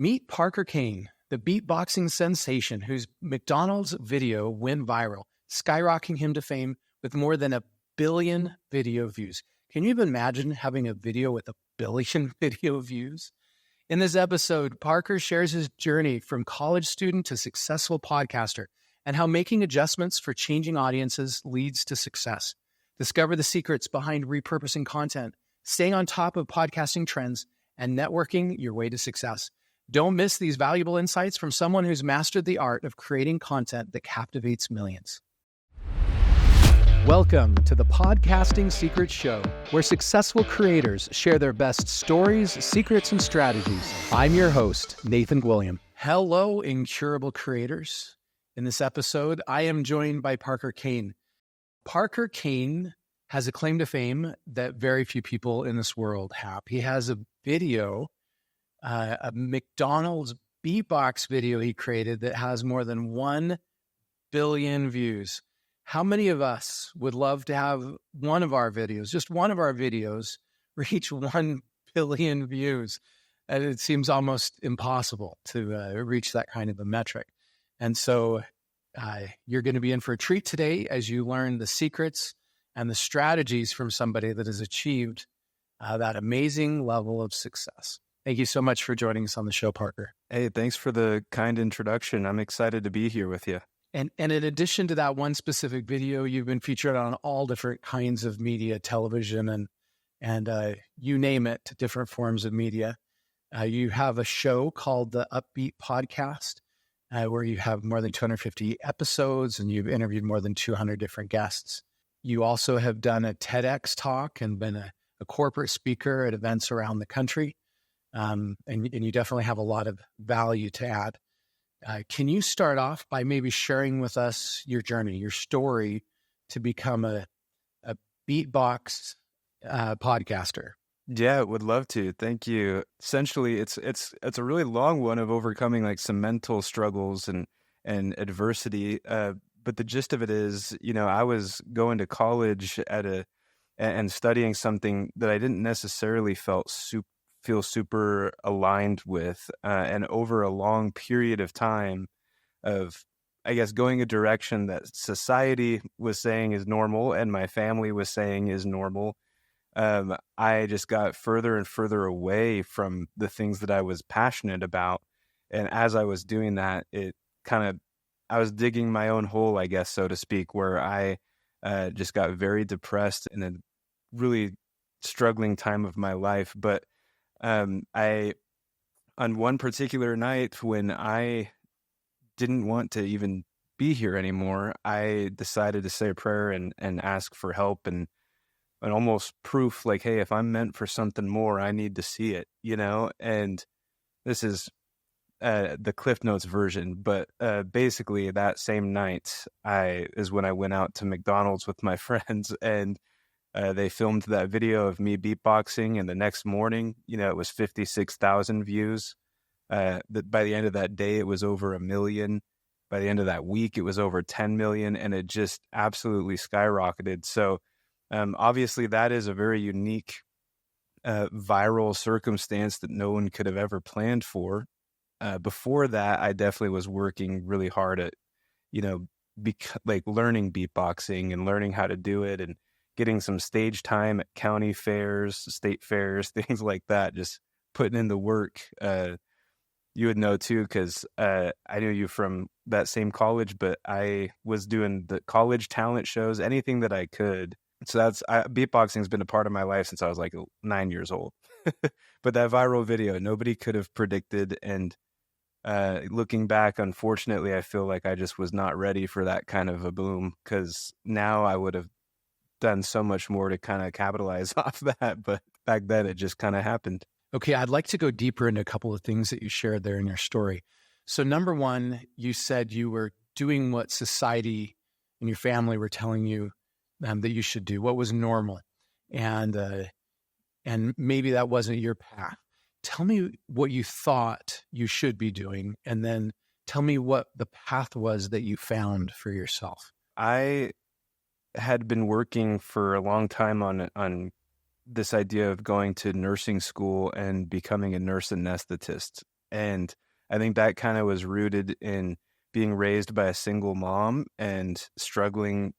Meet Parker Kane, the beatboxing sensation whose McDonald's video went viral, skyrocketing him to fame with more than 1 billion video views. Can you even imagine having a video with 1 billion video views? In this episode, Parker shares his journey from college student to successful podcaster and how making adjustments for changing audiences leads to success. Discover the secrets behind repurposing content, staying on top of podcasting trends, and networking your way to success. Don't miss these valuable insights from someone who's mastered the art of creating content that captivates millions. Welcome to the Podcasting Secrets Show, where successful creators share their best stories, secrets, and strategies. I'm your host, Nathan William. Hello, incurable creators. In this episode, I am joined by Parker Kane. Parker Kane has a claim to fame that very few people in this world have. He has a video, a McDonald's beatbox video he created that has more than 1 billion views. How many of us would love to have one of our videos, just one of our videos, reach 1 billion views? And it seems almost impossible to reach that kind of a metric. And so you're going to be in for a treat today as you learn the secrets and the strategies from somebody that has achieved that amazing level of success. Thank you so much for joining us on the show, Parker. Hey, thanks for the kind introduction. I'm excited to be here with you. And in addition to that one specific video, you've been featured on all different kinds of media, television, and you name it, different forms of media. You have a show called the Upbeat Podcast, where you have more than 250 episodes, and you've interviewed more than 200 different guests. You also have done a TEDx talk and been a corporate speaker at events around the country. And you definitely have a lot of value to add. Can you start off by maybe sharing with us your journey, your story to become a beatbox podcaster? Yeah, would love to. Thank you. Essentially, it's a really long one of overcoming like some mental struggles and adversity. But the gist of it is, I was going to college and studying something that I didn't necessarily feel super aligned with, and over a long period of time of, I guess, going a direction that society was saying is normal and my family was saying is normal, I just got further and further away from the things that I was passionate about. And as I was doing that, I was digging my own hole, I guess, so to speak, where I just got very depressed in a really struggling time of my life. But on one particular night when I didn't want to even be here anymore, I decided to say a prayer and ask for help and almost proof, like, hey, if I'm meant for something more, I need to see it, and this is the Cliff Notes version, but basically that same night is when I went out to McDonald's with my friends, and they filmed that video of me beatboxing, and the next morning, it was 56,000 views. By the end of that day, it was over 1 million. By the end of that week, it was over 10 million, and it just absolutely skyrocketed. So obviously that is a very unique viral circumstance that no one could have ever planned for. Before that, I definitely was working really hard at, learning beatboxing and learning how to do it and getting some stage time at county fairs, state fairs, things like that, just putting in the work. You would know too, because I knew you from that same college, but I was doing the college talent shows, anything that I could. So beatboxing has been a part of my life since I was like 9 years old. But that viral video, nobody could have predicted. And looking back, unfortunately, I feel like I just was not ready for that kind of a boom, because now I would have done so much more to kind of capitalize off that. But back then it just kind of happened. Okay, I'd like to go deeper into a couple of things that you shared there in your story. So number one, you said you were doing what society and your family were telling you that you should do, what was normal. And maybe that wasn't your path. Tell me what you thought you should be doing, and then tell me what the path was that you found for yourself. I had been working for a long time on this idea of going to nursing school and becoming a nurse anesthetist. And I think that kind of was rooted in being raised by a single mom and struggling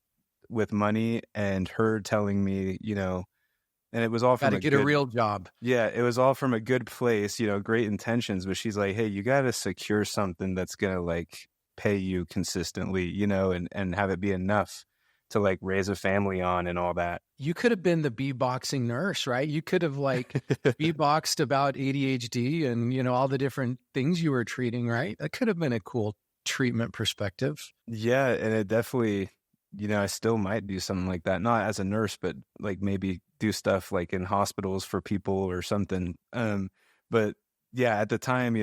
with money, and her telling me, and it was all Got from to a get a good, real job. yeah, it was all from a good place, great intentions, but she's like, hey, you got to secure something that's going to like pay you consistently, and have it be enough to like raise a family on and all that. You could have been the beatboxing nurse, right? You could have like beatboxed about ADHD and, all the different things you were treating, right? That could have been a cool treatment perspective. Yeah, and it definitely, I still might do something like that. Not as a nurse, but like maybe do stuff like in hospitals for people or something. But yeah, at the time,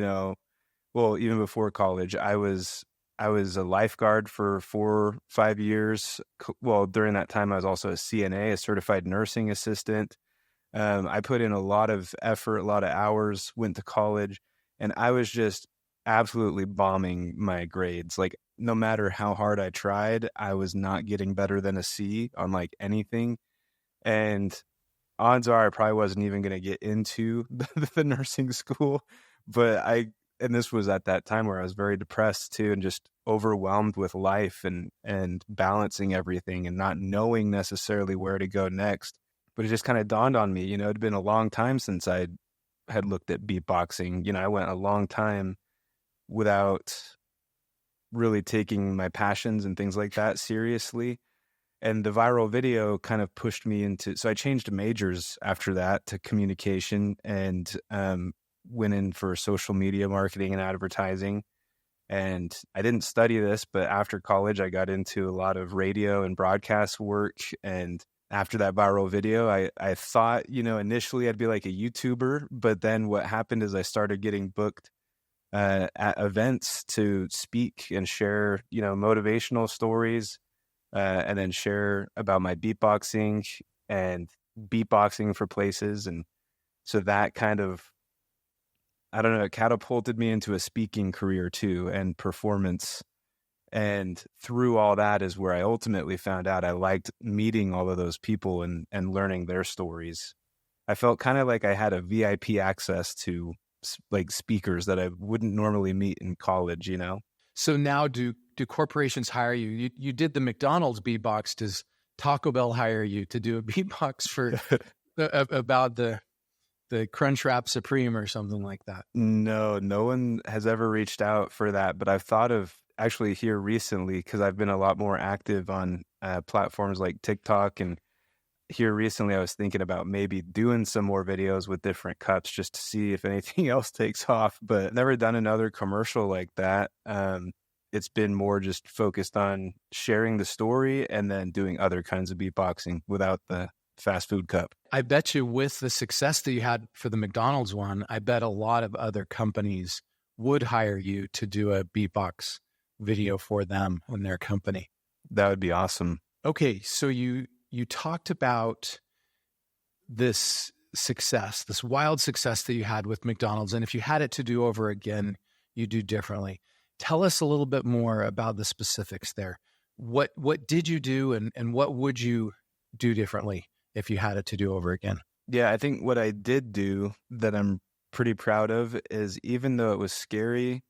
well, even before college, I was a lifeguard for 4 or 5 years. Well, during that time, I was also a CNA, a certified nursing assistant. I put in a lot of effort, a lot of hours, went to college, and I was just absolutely bombing my grades. Like, no matter how hard I tried, I was not getting better than a C on like anything. And odds are I probably wasn't even going to get into the nursing school. But and this was at that time where I was very depressed too, and just overwhelmed with life and balancing everything and not knowing necessarily where to go next. But it just kind of dawned on me, it'd been a long time since I had looked at beatboxing. I went a long time without really taking my passions and things like that seriously. And the viral video kind of pushed me into, so I changed majors after that to communication, and went in for social media marketing and advertising. And I didn't study this, but after college, I got into a lot of radio and broadcast work. And after that viral video, I thought, initially I'd be like a YouTuber, but then what happened is I started getting booked at events to speak and share, motivational stories, and then share about my beatboxing and beatboxing for places. And so that kind of, I don't know, it catapulted me into a speaking career too, and performance. And through all that is where I ultimately found out I liked meeting all of those people and learning their stories. I felt kind of like I had a VIP access to like speakers that I wouldn't normally meet in college, So now do corporations hire you? You did the McDonald's beatbox. Does Taco Bell hire you to do a beatbox for about the Crunchwrap Supreme or something like that? No one has ever reached out for that, but I've thought of actually here recently, because I've been a lot more active on platforms like TikTok, and here recently I was thinking about maybe doing some more videos with different cups just to see if anything else takes off, but never done another commercial like that. It's been more just focused on sharing the story and then doing other kinds of beatboxing without the fast food cup. I bet you with the success that you had for the McDonald's one, I bet a lot of other companies would hire you to do a beatbox video for them and their company. That would be awesome. Okay, so you talked about this success, this wild success that you had with McDonald's, and if you had it to do over again, you do differently. Tell us a little bit more about the specifics there. What did you do, and what would you do differently if you had it to do over again? Yeah, I think what I did do that I'm pretty proud of is, even though it was scary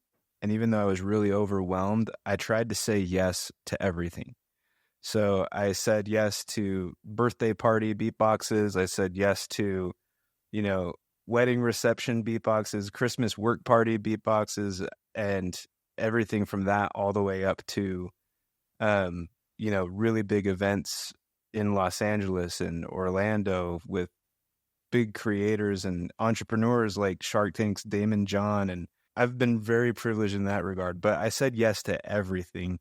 and even though I was really overwhelmed, I tried to say yes to everything. So I said yes to birthday party beatboxes. I said yes to, wedding reception beatboxes, Christmas work party beatboxes, and everything from that all the way up to, really big events in Los Angeles and Orlando with big creators and entrepreneurs like Shark Tank's Damon John. And I've been very privileged in that regard, but I said yes to everything,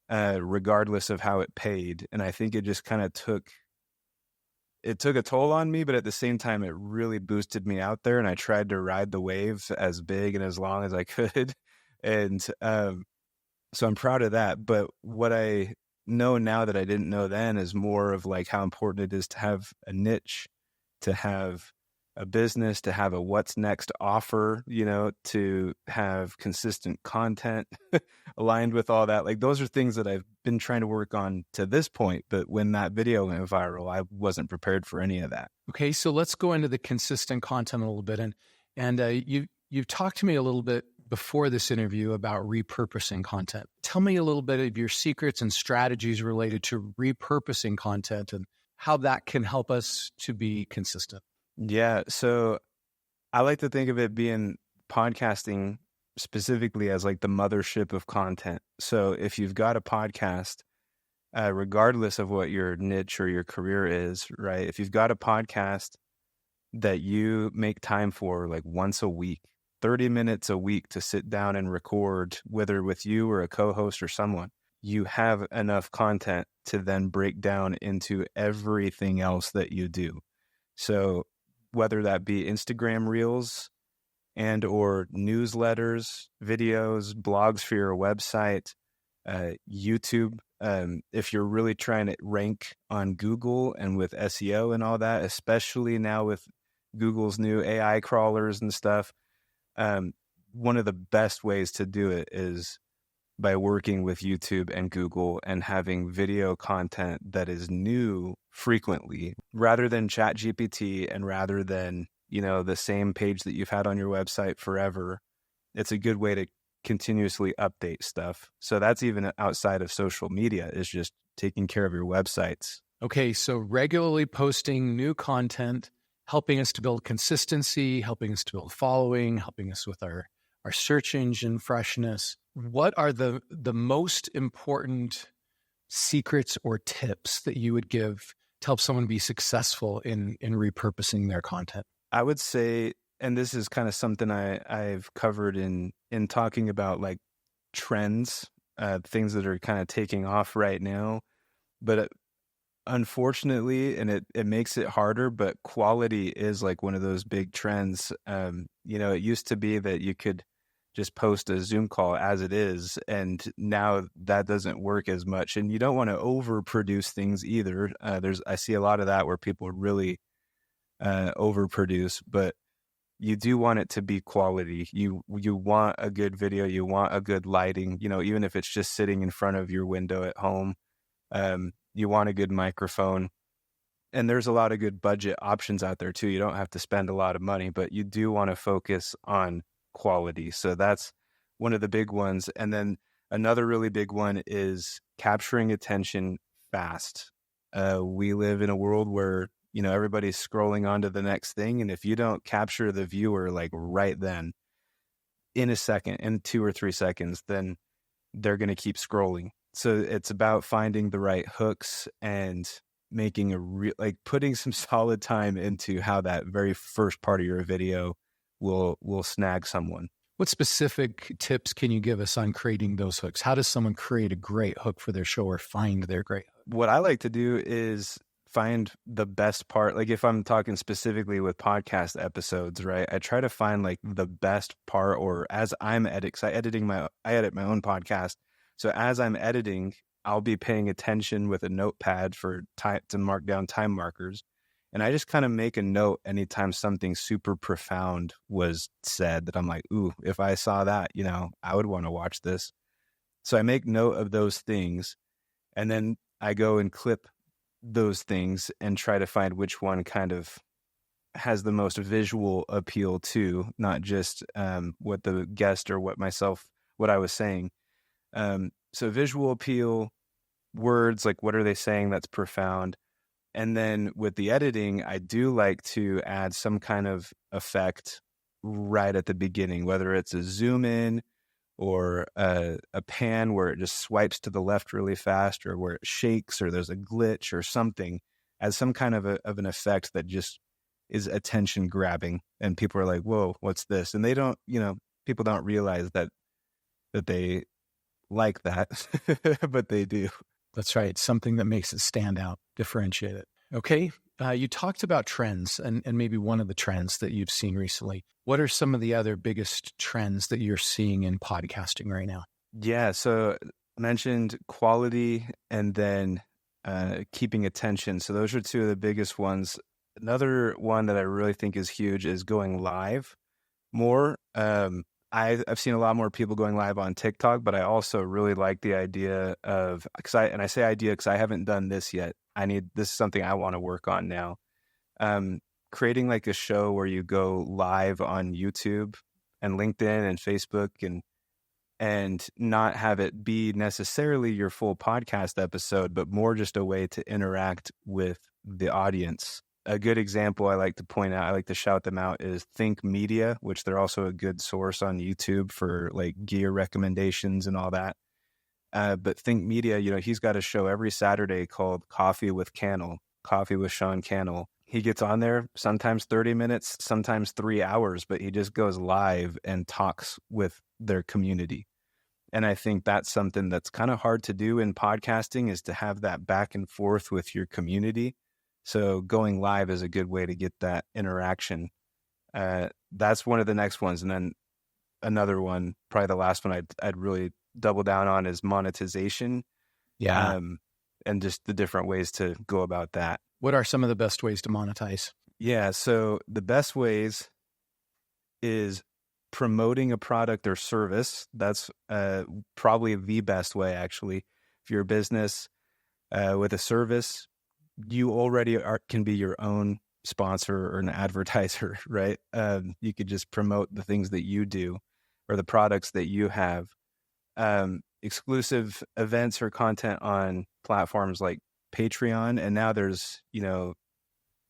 regardless of how it paid. And I think it just kind of took a toll on me, but at the same time, it really boosted me out there. And I tried to ride the wave as big and as long as I could. And so I'm proud of that. But what I know now that I didn't know then is more of like how important it is to have a niche, to have a business, to have a what's next offer, to have consistent content aligned with all that. Like, those are things that I've been trying to work on to this point. But when that video went viral, I wasn't prepared for any of that. Okay, so let's go into the consistent content a little bit. And you You've talked to me a little bit before this interview about repurposing content. Tell me a little bit of your secrets and strategies related to repurposing content and how that can help us to be consistent. Yeah. So I like to think of it being podcasting specifically as like the mothership of content. So if you've got a podcast, regardless of what your niche or your career is, right? If you've got a podcast that you make time for like once a week, 30 minutes a week to sit down and record, whether with you or a co-host or someone, you have enough content to then break down into everything else that you do. So whether that be Instagram Reels and or newsletters, videos, blogs for your website, YouTube, if you're really trying to rank on Google and with SEO and all that, especially now with Google's new AI crawlers and stuff, one of the best ways to do it is by working with YouTube and Google and having video content that is new frequently rather than ChatGPT and rather than, the same page that you've had on your website forever. It's a good way to continuously update stuff. So that's even outside of social media, is just taking care of your websites. Okay, so regularly posting new content, helping us to build consistency, helping us to build following, helping us with our search engine freshness. What are the most important secrets or tips that you would give to help someone be successful in repurposing their content? I would say, and this is kind of something I've covered in talking about like trends, things that are kind of taking off right now, but unfortunately, and it makes it harder, but quality is like one of those big trends. It used to be that you could just post a Zoom call as it is, and now that doesn't work as much. And you don't want to overproduce things either. I see a lot of that where people really overproduce, but you do want it to be quality. You want a good video, you want a good lighting, even if it's just sitting in front of your window at home. You want a good microphone, and there's a lot of good budget options out there too. You don't have to spend a lot of money, but you do want to focus on quality. So that's one of the big ones. And then another really big one is capturing attention fast. We live in a world where, everybody's scrolling on to the next thing. And if you don't capture the viewer like right then, in a second, in 2 or 3 seconds, then they're going to keep scrolling. So it's about finding the right hooks and making putting some solid time into how that very first part of your video will snag someone. What specific tips can you give us on creating those hooks? How does someone create a great hook for their show or find their great hook? What I like to do is find the best part. Like if I'm talking specifically with podcast episodes, right? I try to find like the best part, or as I'm editing, because I edit my own podcast. So as I'm editing, I'll be paying attention with a notepad for time to mark down time markers. And I just kind of make a note anytime something super profound was said that I'm like, ooh, if I saw that, I would want to watch this. So I make note of those things, and then I go and clip those things and try to find which one kind of has the most visual appeal to, not just what the guest or what I was saying. So visual appeal, words, like what are they saying that's profound? And then with the editing, I do like to add some kind of effect right at the beginning, whether it's a zoom in or a pan where it just swipes to the left really fast, or where it shakes, or there's a glitch or something, as some kind of an effect that just is attention grabbing. And people are like, whoa, what's this? And they don't, people don't realize that they like that, but they do. That's right. Something that makes it stand out, differentiate it. Okay. You talked about trends and maybe one of the trends that you've seen recently. What are some of the other biggest trends that you're seeing in podcasting right now? Yeah. So I mentioned quality and then keeping attention. So those are two of the biggest ones. Another one that I really think is huge is going live more. I've seen a lot more people going live on TikTok, but I also really like the idea of, I say idea because I haven't done this yet. This is something I want to work on now. Creating like a show where you go live on YouTube and LinkedIn and Facebook and not have it be necessarily your full podcast episode, but more just a way to interact with the audience. A good example I like to point out, I like to shout them out, is Think Media, which they're also a good source on YouTube for like gear recommendations and all that. But Think Media, he's got a show every Saturday called Coffee with Sean Cannell. He gets on there sometimes 30 minutes, sometimes 3 hours, but he just goes live and talks with their community. And I think that's something that's kind of hard to do in podcasting, is to have that back and forth with your community. So going live is a good way to get that interaction. That's one of the next ones. And then another one, probably the last one I'd really double down on, is monetization. Yeah. And just the different ways to go about that. What are some of the best ways to monetize? Yeah. So the best ways is promoting a product or service. That's probably the best way, actually. If you're a business with a service, you already can be your own sponsor or an advertiser, right? You could just promote the things that you do or the products that you have. Exclusive events or content on platforms like Patreon. And now there's,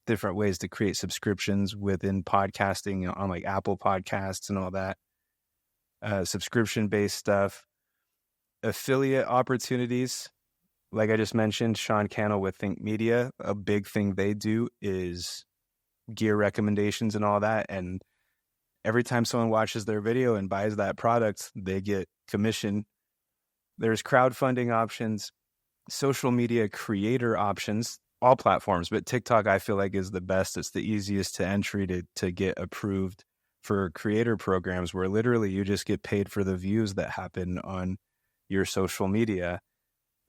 different ways to create subscriptions within podcasting on like Apple Podcasts and all that. Subscription-based stuff. Affiliate opportunities. Like I just mentioned, Sean Cannell with Think Media, a big thing they do is gear recommendations and all that. And every time someone watches their video and buys that product, they get commission. There's crowdfunding options, social media creator options, all platforms, but TikTok I feel like is the best. It's the easiest to entry to get approved for creator programs, where literally you just get paid for the views that happen on your social media.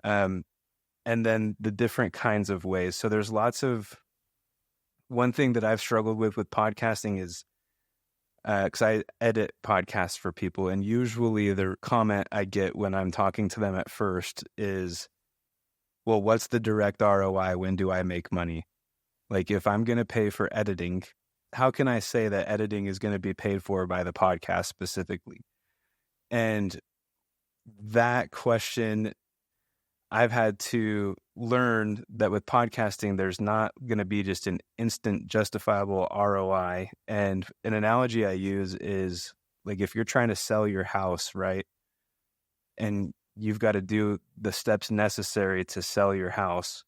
And then the different kinds of ways. So there's one thing that I've struggled with podcasting is, because I edit podcasts for people, and usually the comment I get when I'm talking to them at first is, well, what's the direct ROI? When do I make money? Like, if I'm going to pay for editing, how can I say that editing is going to be paid for by the podcast specifically? And that question, I've had to learn that with podcasting, there's not going to be just an instant justifiable ROI. And an analogy I use is like, if you're trying to sell your house, right? And you've got to do the steps necessary to sell your house.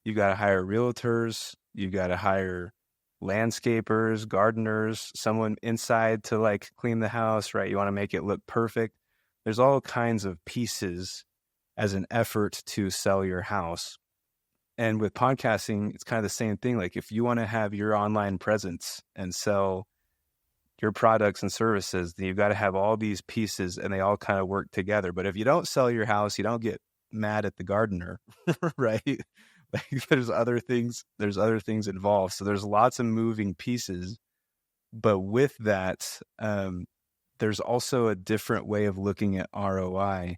You've got to hire realtors. You've got to hire landscapers, gardeners, someone inside to like clean the house, right? You want to make it look perfect. There's all kinds of pieces as an effort to sell your house. And with podcasting, it's kind of the same thing. Like, if you want to have your online presence and sell your products and services, then you've got to have all these pieces and they all kind of work together. But if you don't sell your house, you don't get mad at the gardener, right? Like, there's other things involved. So there's lots of moving pieces. But with that, there's also a different way of looking at ROI.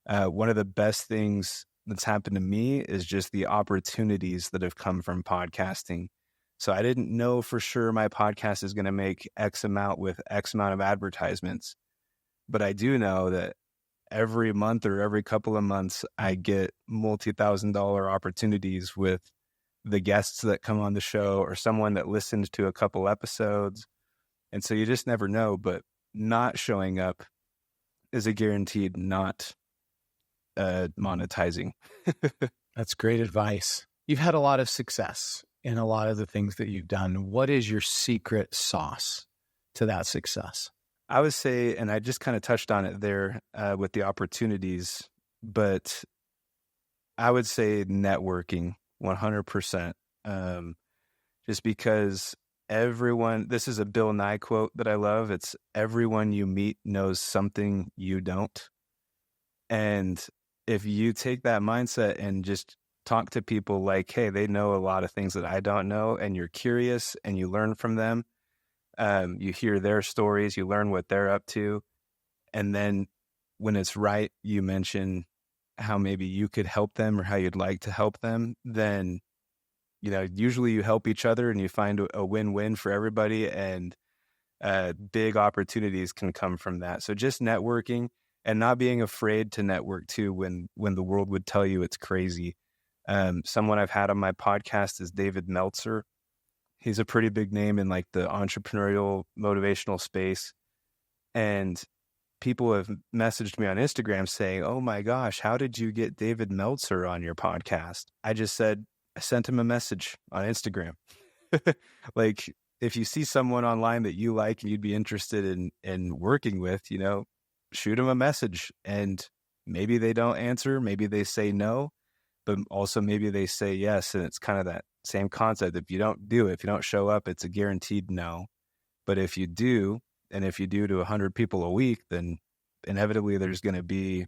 One of the best things that's happened to me is just the opportunities that have come from podcasting. So I didn't know for sure my podcast is going to make X amount with X amount of advertisements, but I do know that every month or every couple of months, I get multi-$1,000 opportunities with the guests that come on the show or someone that listened to a couple episodes. And so you just never know, but not showing up is a guaranteed not monetizing. That's great advice. You've had a lot of success in a lot of the things that you've done. What is your secret sauce to that success? I would say, and I just kind of touched on it there with the opportunities, but I would say networking 100%. Just because this is a Bill Nye quote that I love. It's everyone you meet knows something you don't. And if you take that mindset and just talk to people like, hey, they know a lot of things that I don't know, and you're curious and you learn from them, you hear their stories, you learn what they're up to. And then when it's right, you mention how maybe you could help them or how you'd like to help them, then, usually you help each other and you find a win-win for everybody. And big opportunities can come from that. So just networking and not being afraid to network too when the world would tell you it's crazy. Someone I've had on my podcast is David Meltzer. He's a pretty big name in like the entrepreneurial motivational space. And people have messaged me on Instagram saying, "Oh my gosh, how did you get David Meltzer on your podcast?" I just said, I sent him a message on Instagram. Like, if you see someone online that you like and you'd be interested in working with, shoot them a message, and maybe they don't answer, maybe they say no, but also maybe they say yes. And it's kind of that same concept. If you don't show up, it's a guaranteed no. But if you do, and if you do to 100 people a week, then inevitably there's going to be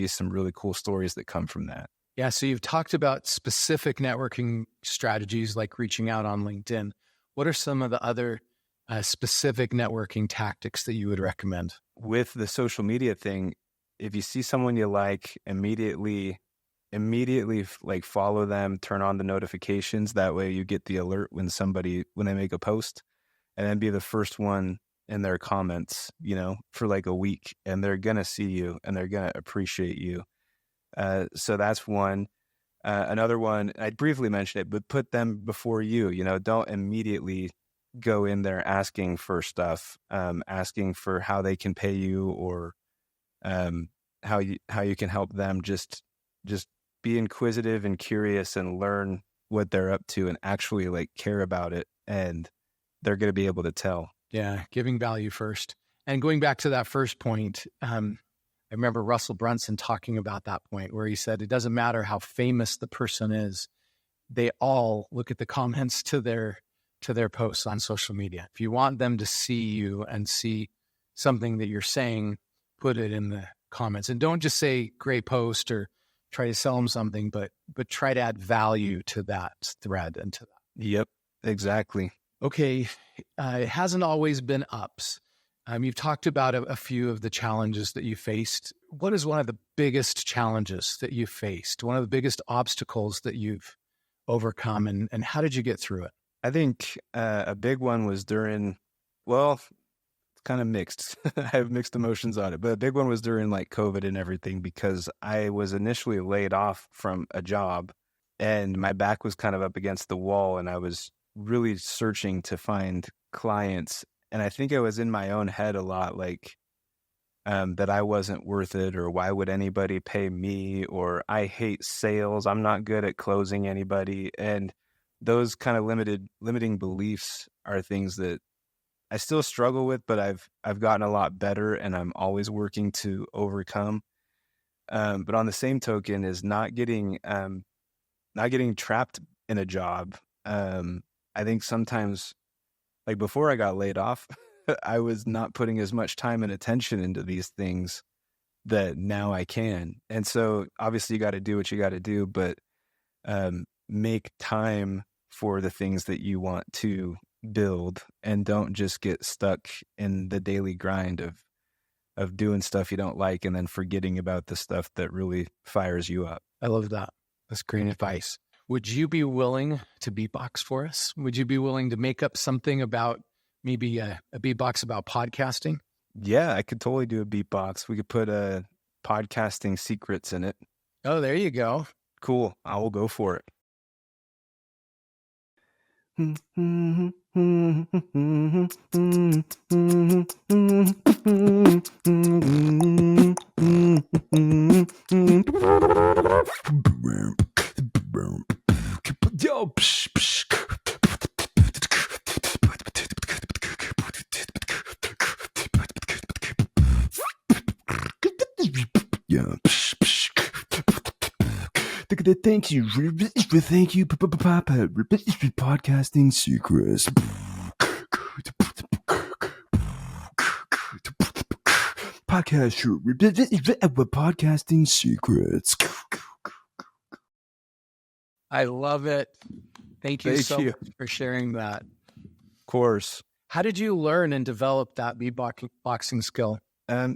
some really cool stories that come from that. Yeah. So you've talked about specific networking strategies like reaching out on LinkedIn. What are some of the other specific networking tactics that you would recommend? With the social media thing, if you see someone you like, immediately like follow them, turn on the notifications. That way you get the alert when they make a post, and then be the first one in their comments, for like a week, and they're going to see you and they're going to appreciate you. So that's one. Another one, I briefly mentioned it, but put them before you. Don't immediately go in there asking for stuff, asking for how they can pay you, or how you can help them. Just be inquisitive and curious and learn what they're up to and actually like care about it, and they're going to be able to tell. Yeah, giving value first. And going back to that first point, I remember Russell Brunson talking about that point where he said it doesn't matter how famous the person is, they all look at the comments to their posts on social media. If you want them to see you and see something that you're saying, put it in the comments. And don't just say great post or try to sell them something, but try to add value to that thread and to that. Yep, exactly. Okay, it hasn't always been ups. You've talked about a few of the challenges that you faced. What is one of the biggest challenges that you faced? One of the biggest obstacles that you've overcome, and how did you get through it? I think a big one was it's kind of mixed. I have mixed emotions on it, but a big one was during like COVID and everything, because I was initially laid off from a job and my back was kind of up against the wall, and I was really searching to find clients. And I think I was in my own head a lot, like that I wasn't worth it, or why would anybody pay me, or I hate sales, I'm not good at closing anybody. And those kind of limiting beliefs are things that I still struggle with, but I've gotten a lot better, and I'm always working to overcome. But on the same token is not getting trapped in a job. I think sometimes, like before I got laid off, I was not putting as much time and attention into these things that now I can. And so obviously you got to do what you got to do, but make time for the things that you want to build, and don't just get stuck in the daily grind of doing stuff you don't like and then forgetting about the stuff that really fires you up. I love that. That's great advice. Would you be willing to beatbox for us? Would you be willing to make up something about maybe a beatbox about podcasting? Yeah, I could totally do a beatbox. We could put podcasting secrets in it. Oh, there you go. Cool. I will go for it. Yo, psh, psh. Yeah, psh, psh. Thank you, Papa. Podcasting secrets. Podcasting secrets. I love it. Thank you so you much for sharing that. Of course. How did you learn and develop that beatboxing skill?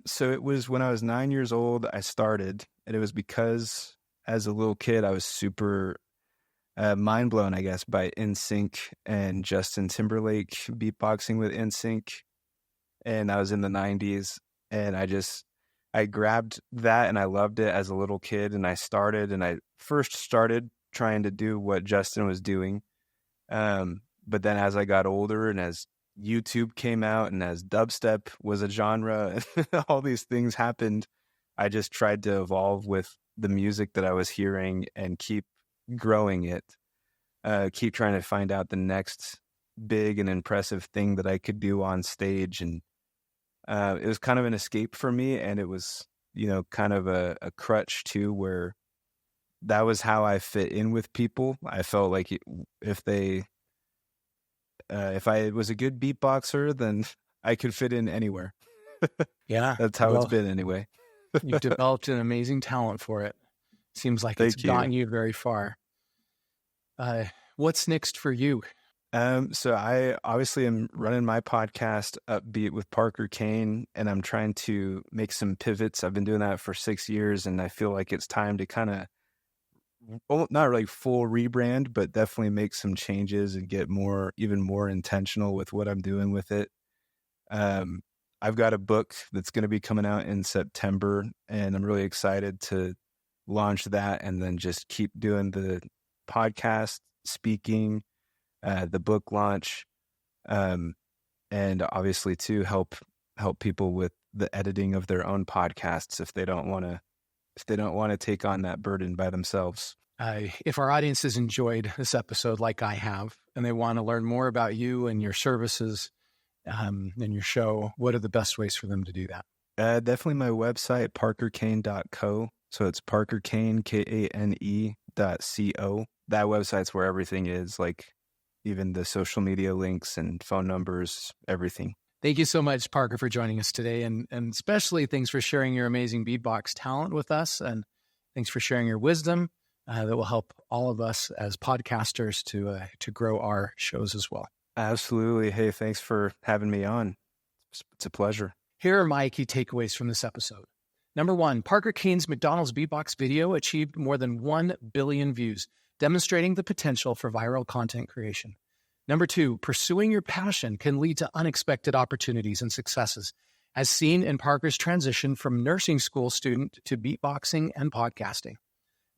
So it was when I was 9 years old, I started, and it was because as a little kid, I was super mind blown, I guess, by NSYNC and Justin Timberlake beatboxing with NSYNC. And I was in the 90s, and I grabbed that and I loved it as a little kid. And I first started trying to do what Justin was doing. But then as I got older and as YouTube came out and as dubstep was a genre, all these things happened, I just tried to evolve with the music that I was hearing and keep growing it, keep trying to find out the next big and impressive thing that I could do on stage. And it was kind of an escape for me, and it was, kind of a crutch too, where that was how I fit in with people. I felt like if I was a good beatboxer, then I could fit in anywhere. Yeah. That's how it's been anyway. You've developed an amazing talent for it. Seems like it's gotten you very far. What's next for you? So I obviously am running my podcast Upbeat with Parker Kane, and I'm trying to make some pivots. I've been doing that for 6 years, and I feel like it's time to kind of, not really full rebrand, but definitely make some changes and get even more intentional with what I'm doing with it. I've got a book that's going to be coming out in September, and I'm really excited to launch that and then just keep doing the podcast, speaking, the book launch, and obviously to help people with the editing of their own podcasts if they don't want to take on that burden by themselves. If our audience has enjoyed this episode like I have, and they want to learn more about you and your services and your show, what are the best ways for them to do that? Definitely my website, parkerkane.co. So it's parkerkane, KANE.co. That website's where everything is, like even the social media links and phone numbers, everything. Thank you so much, Parker, for joining us today. And especially thanks for sharing your amazing beatbox talent with us. And thanks for sharing your wisdom that will help all of us as podcasters to grow our shows as well. Absolutely. Hey, thanks for having me on. It's a pleasure. Here are my key takeaways from this episode. Number 1, Parker Kane's McDonald's beatbox video achieved more than 1 billion views, demonstrating the potential for viral content creation. Number 2, pursuing your passion can lead to unexpected opportunities and successes, as seen in Parker's transition from nursing school student to beatboxing and podcasting.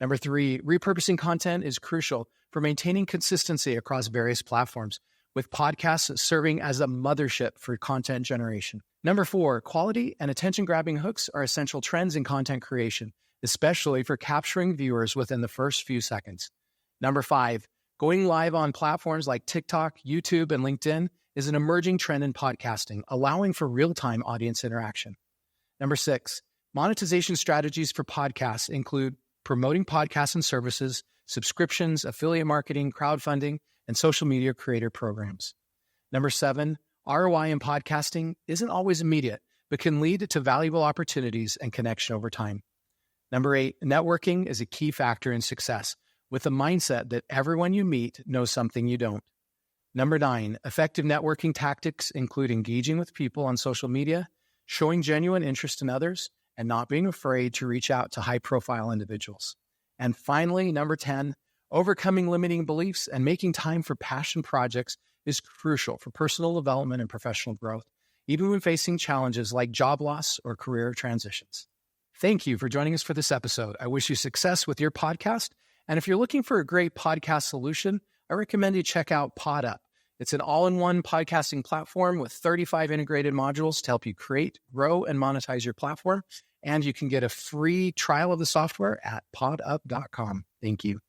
Number 3, repurposing content is crucial for maintaining consistency across various platforms, with podcasts serving as a mothership for content generation. Number 4, quality and attention-grabbing hooks are essential trends in content creation, especially for capturing viewers within the first few seconds. Number 5, going live on platforms like TikTok, YouTube, and LinkedIn is an emerging trend in podcasting, allowing for real-time audience interaction. Number 6, monetization strategies for podcasts include promoting podcasts and services, subscriptions, affiliate marketing, crowdfunding, and social media creator programs. Number 7, ROI in podcasting isn't always immediate, but can lead to valuable opportunities and connection over time. Number 8, networking is a key factor in success, with a mindset that everyone you meet knows something you don't. Number 9, effective networking tactics include engaging with people on social media, showing genuine interest in others, and not being afraid to reach out to high-profile individuals. And finally, number 10, overcoming limiting beliefs and making time for passion projects is crucial for personal development and professional growth, even when facing challenges like job loss or career transitions. Thank you for joining us for this episode. I wish you success with your podcast. And if you're looking for a great podcast solution, I recommend you check out PodUp. It's an all-in-one podcasting platform with 35 integrated modules to help you create, grow, and monetize your platform. And you can get a free trial of the software at podup.com. Thank you.